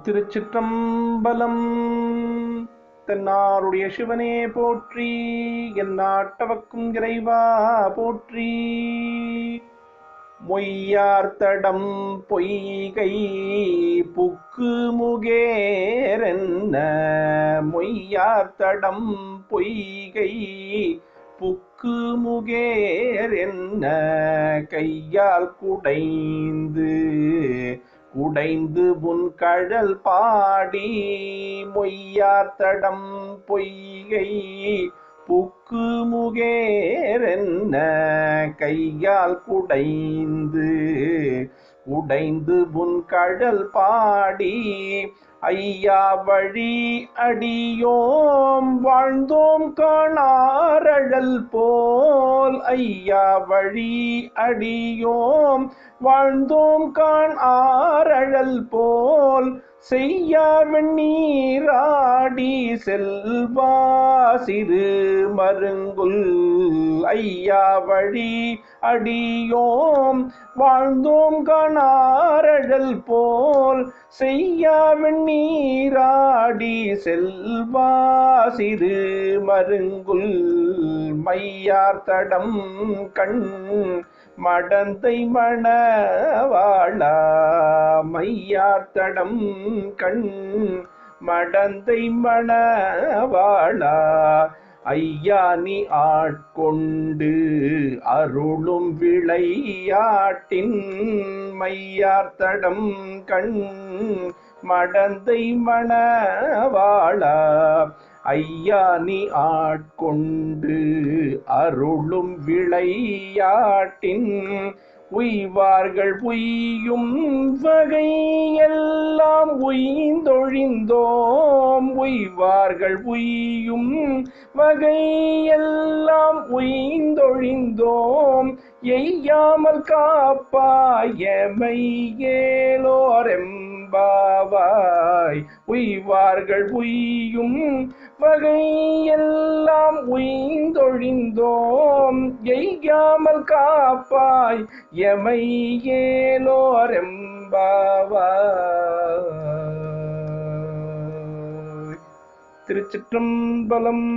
திருச்சிற்றம்பலம். தென்னாருடைய சிவனே போற்றி, எந்நாட்டவர்க்கும் இறைவா போற்றி. மொய்யார்த்தடம் பொய்கை புக்கு முகேரென்ன, மொய்யார்த்தடம் பொய்கை புக்கு முகேரென்ன, கையால் குடைந்து குடைந்து உன் கழல் பாடி, மொய்யார்த்தடம் பொய்கை புக்கு முகேரென்ன, கையால் குடைந்து குடைந்து உன் கழல் பாடி, ஐயா வழி அடியோம் வாழ்ந்தோம் காணாரழல் போல், ஐயா வழி அடியோம் வாழ்ந்தோம் காண் ஆரழல் போல், செய்யா வெண்ணீராடி செல்வா சிறு மருங்குல், ஐயா வழி அடியோம் வாழ்ந்தோம் காணாரழல் போல், செய்யா வெண்ணீராடி செல்வா சிறு மருங்குல், மையார்த்தடம் கண் மடந்தை மணவாளா, மையார்த்தடம் கண் மடந்தை மணவாளா, ஐயா நீ ஆட்கொண்டு அருளும் விளையாட்டின், மையார்த்தடம் கண் மடந்தை மணவாளா, ஐயா நீ ஆட்கொண்டு அருளும் விளையாட்டின், உய்வார்கள் உய்யும் வகை எல்லாம் உய்ந்தொழிந்தோம், உய்வார்கள் உய்யும் வகை எல்லாம் உய்ந்தொழிந்தோம், எய்யாமல் காப்பாயமை ஏலோரெம்பாவாய், உய்வார்கள் உய்யும் வகை எல்லாம் உய்ந்தொழிந்தோம், எய்யாமல் காப்பாய் எமை ஏலோரெம்பாவாய். திருச்சிற்றம்பலம்.